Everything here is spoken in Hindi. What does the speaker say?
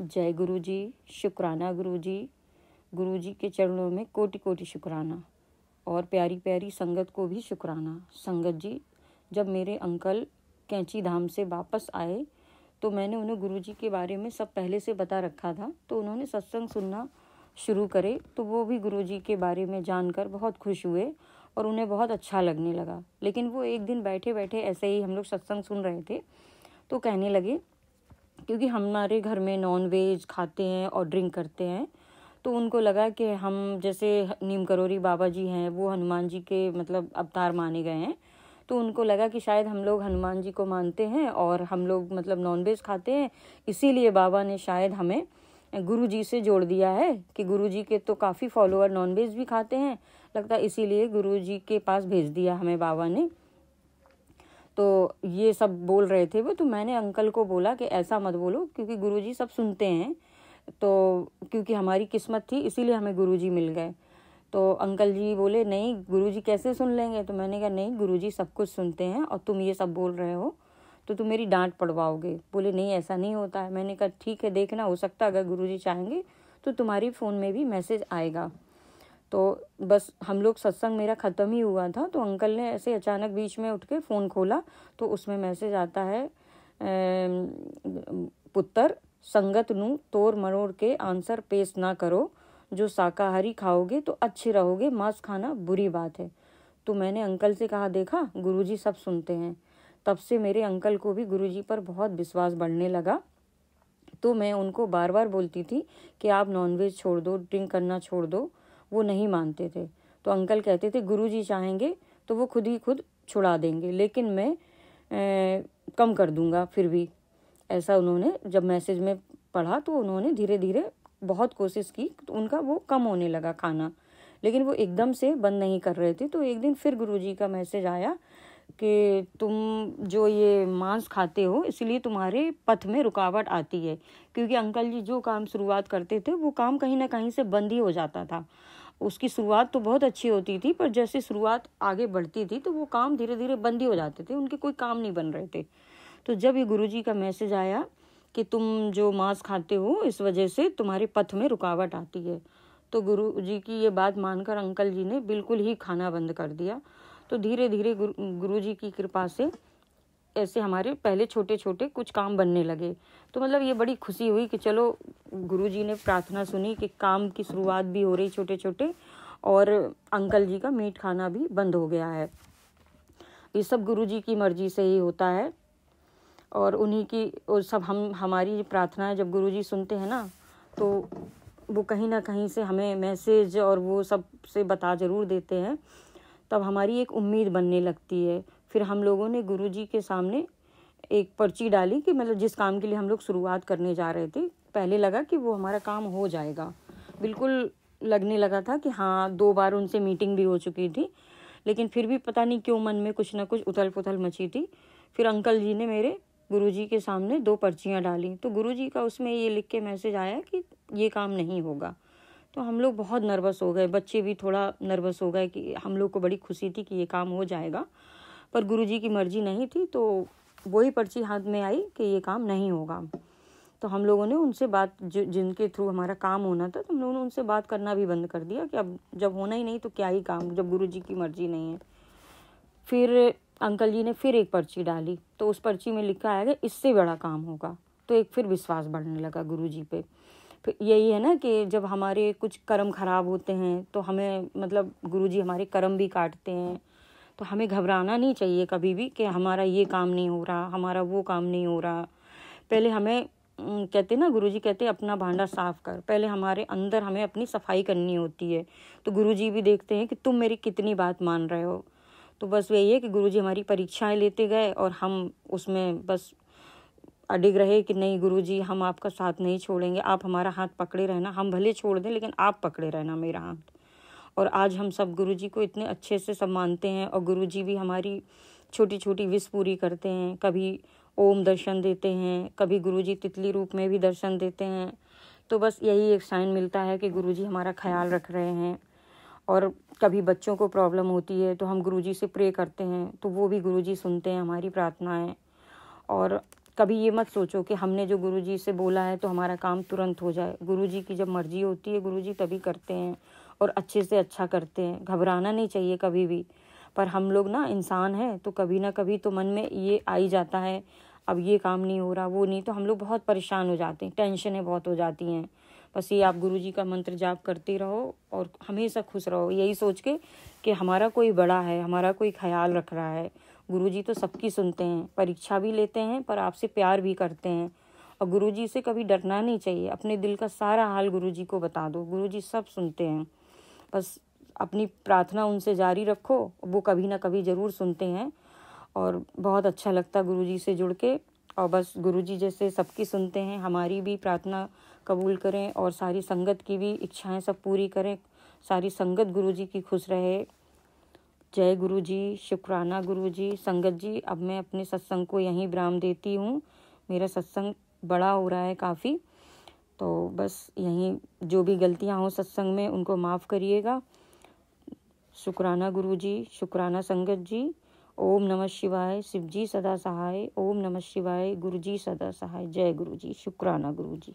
जय गुरु जी, शुक्राना गुरु जी के चरणों में कोटि कोटि शुक्राना। और प्यारी प्यारी संगत को भी शुक्राना। संगत जी, जब मेरे अंकल कैंची धाम से वापस आए तो मैंने उन्हें गुरु जी के बारे में सब पहले से बता रखा था, तो उन्होंने सत्संग सुनना शुरू करे तो वो भी गुरु जी के बारे में जानकर बहुत खुश हुए और उन्हें बहुत अच्छा लगने लगा। लेकिन वो एक दिन बैठे बैठे ऐसे ही हम लोग सत्संग सुन रहे थे तो कहने लगे, क्योंकि हमारे घर में नॉन वेज खाते हैं और ड्रिंक करते हैं, तो उनको लगा कि हम जैसे नीम करोरी बाबा जी हैं, वो हनुमान जी के मतलब अवतार माने गए हैं, तो उनको लगा कि शायद हम लोग हनुमान जी को मानते हैं और हम लोग मतलब नॉन वेज खाते हैं, इसीलिए बाबा ने शायद हमें गुरु जी से जोड़ दिया है कि गुरु जी के तो काफ़ी फॉलोअर नॉन वेज भी खाते हैं, लगता है इसीलिए गुरु जी के पास भेज दिया हमें बाबा ने। तो ये सब बोल रहे थे वो, तो मैंने अंकल को बोला कि ऐसा मत बोलो, क्योंकि गुरुजी सब सुनते हैं, तो क्योंकि हमारी किस्मत थी इसीलिए हमें गुरुजी मिल गए। तो अंकल जी बोले नहीं, गुरुजी कैसे सुन लेंगे। तो मैंने कहा नहीं, गुरुजी सब कुछ सुनते हैं और तुम ये सब बोल रहे हो तो तुम मेरी डांट पड़वाओगे। बोले नहीं, ऐसा नहीं होता है। मैंने कहा ठीक है, देखना, हो सकता है अगर गुरुजी चाहेंगे तो तुम्हारी फ़ोन में भी मैसेज आएगा। तो बस हम लोग सत्संग मेरा ख़त्म ही हुआ था तो अंकल ने ऐसे अचानक बीच में उठ के फ़ोन खोला तो उसमें मैसेज आता है, पुत्र संगत नू तोड़ मरोड़ के आंसर पेश ना करो, जो शाकाहारी खाओगे तो अच्छे रहोगे, मांस खाना बुरी बात है। तो मैंने अंकल से कहा, देखा गुरुजी सब सुनते हैं। तब से मेरे अंकल को भी गुरुजी पर बहुत विश्वास बढ़ने लगा। तो मैं उनको बार बार बोलती थी कि आप नॉनवेज छोड़ दो, ड्रिंक करना छोड़ दो, वो नहीं मानते थे। तो अंकल कहते थे गुरुजी चाहेंगे तो वो खुद ही खुद छुड़ा देंगे, लेकिन मैं कम कर दूंगा फिर भी। ऐसा उन्होंने जब मैसेज में पढ़ा तो उन्होंने धीरे धीरे बहुत कोशिश की तो उनका वो कम होने लगा खाना, लेकिन वो एकदम से बंद नहीं कर रहे थे। तो एक दिन फिर गुरुजी का मैसेज आया कि तुम जो ये मांस खाते हो इसलिए तुम्हारे पथ में रुकावट आती है, क्योंकि अंकल जी जो काम शुरुआत करते थे वो काम कहीं ना कहीं से बंद ही हो जाता था। उसकी शुरुआत तो बहुत अच्छी होती थी, पर जैसे शुरुआत आगे बढ़ती थी तो वो काम धीरे धीरे बंद ही हो जाते थे, उनके कोई काम नहीं बन रहे थे। तो जब ये गुरुजी का मैसेज आया कि तुम जो मांस खाते हो इस वजह से तुम्हारे पथ में रुकावट आती है, तो गुरुजी की ये बात मानकर अंकल जी ने बिल्कुल ही खाना बंद कर दिया। तो धीरे धीरे गुरुजी की कृपा से ऐसे हमारे पहले छोटे छोटे कुछ काम बनने लगे। तो मतलब ये बड़ी खुशी हुई कि चलो गुरुजी ने प्रार्थना सुनी कि काम की शुरुआत भी हो रही छोटे छोटे, और अंकल जी का मीट खाना भी बंद हो गया है। ये सब गुरुजी की मर्जी से ही होता है और उन्हीं की, और सब हमारी प्रार्थनाएं जब गुरुजी सुनते हैं ना तो वो कहीं ना कहीं से हमें मैसेज और वो सब से बता ज़रूर देते हैं, तब हमारी एक उम्मीद बनने लगती है। फिर हम लोगों ने गुरुजी के सामने एक पर्ची डाली कि मतलब जिस काम के लिए हम लोग शुरुआत करने जा रहे थे, पहले लगा कि वो हमारा काम हो जाएगा, बिल्कुल लगने लगा था कि हाँ, 2 बार उनसे मीटिंग भी हो चुकी थी, लेकिन फिर भी पता नहीं क्यों मन में कुछ ना कुछ उथल पुथल मची थी। फिर अंकल जी ने मेरे गुरुजी के सामने 2 पर्चियाँ डाली, तो गुरुजी का उसमें ये लिख के मैसेज आया कि ये काम नहीं होगा। तो हम लोग बहुत नर्वस हो गए, बच्चे भी थोड़ा नर्वस हो गए कि हम लोग को बड़ी खुशी थी कि ये काम हो जाएगा, पर गुरुजी की मर्जी नहीं थी। तो वही पर्ची हाथ में आई कि ये काम नहीं होगा। तो हम लोगों ने उनसे बात, जिनके थ्रू हमारा काम होना था, तो हम लोगों ने उनसे बात करना भी बंद कर दिया कि अब जब होना ही नहीं तो क्या ही काम, जब गुरुजी की मर्जी नहीं है। फिर अंकल जी ने फिर एक पर्ची डाली, तो उस पर्ची में लिखा आया कि इससे बड़ा काम होगा। तो एक फिर विश्वास बढ़ने लगा गुरुजी पे। फिर यही है ना कि जब हमारे कुछ कर्म खराब होते हैं तो हमें मतलब गुरुजी हमारे कर्म भी काटते हैं, तो हमें घबराना नहीं चाहिए कभी भी कि हमारा ये काम नहीं हो रहा, हमारा वो काम नहीं हो रहा। पहले हमें कहते ना, गुरुजी कहते अपना भांडा साफ कर, पहले हमारे अंदर हमें अपनी सफाई करनी होती है। तो गुरुजी भी देखते हैं कि तुम मेरी कितनी बात मान रहे हो। तो बस यही है कि गुरुजी हमारी परीक्षाएं लेते गए और हम उसमें बस अडिग रहे कि नहीं गुरुजी, हम आपका साथ नहीं छोड़ेंगे, आप हमारा हाथ पकड़े रहना, हम भले छोड़ दें लेकिन आप पकड़े रहना मेरा हाथ। और आज हम सब गुरुजी को इतने अच्छे से सब मानते हैं और गुरुजी भी हमारी छोटी छोटी विश पूरी करते हैं। कभी ओम दर्शन देते हैं, कभी गुरुजी तितली रूप में भी दर्शन देते हैं। तो बस यही एक साइन मिलता है कि गुरुजी हमारा ख्याल रख रहे हैं। और कभी बच्चों को प्रॉब्लम होती है तो हम गुरुजी से प्रे करते हैं, तो वो भी गुरुजी सुनते हैं हमारी प्रार्थनाएं। और कभी ये मत सोचो कि हमने जो गुरुजी से बोला है तो हमारा काम तुरंत हो जाए। गुरुजी की जब मर्जी होती है गुरुजी तभी करते हैं और अच्छे से अच्छा करते हैं। घबराना नहीं चाहिए कभी भी। पर हम लोग ना इंसान हैं तो कभी ना कभी तो मन में ये आ ही जाता है, अब ये काम नहीं हो रहा, वो नहीं, तो हम लोग बहुत परेशान हो जाते हैं, टेंशनें बहुत हो जाती हैं। बस ये आप गुरुजी का मंत्र जाप करते रहो और हमेशा खुश रहो, यही सोच के कि हमारा कोई बड़ा है, हमारा कोई ख्याल रख रहा है। गुरुजी तो सबकी सुनते हैं, परीक्षा भी लेते हैं पर आपसे प्यार भी करते हैं। और गुरुजी से कभी डरना नहीं चाहिए। अपने दिल का सारा हाल गुरुजी को बता दो, गुरुजी सब सुनते हैं। बस अपनी प्रार्थना उनसे जारी रखो, वो कभी ना कभी ज़रूर सुनते हैं। और बहुत अच्छा लगता गुरुजी से जुड़ के। और बस गुरुजी जैसे सबकी सुनते हैं, हमारी भी प्रार्थना कबूल करें और सारी संगत की भी इच्छाएं सब पूरी करें। सारी संगत गुरुजी की खुश रहे। जय गुरुजी, शुक्राना गुरुजी। संगत जी, अब मैं अपने सत्संग को यहीं विराम देती हूँ। मेरा सत्संग बड़ा हो रहा है काफ़ी, तो बस यहीं जो भी गलतियाँ हों सत्संग में उनको माफ़ करिएगा। शुक्राना गुरुजी, शुक्राना संगत जी। ओम नमः शिवाय। शिव जी सदा सहाय। ओम नमः शिवाय। गुरुजी सदा सहाय। जय गुरुजी, शुक्राना गुरुजी।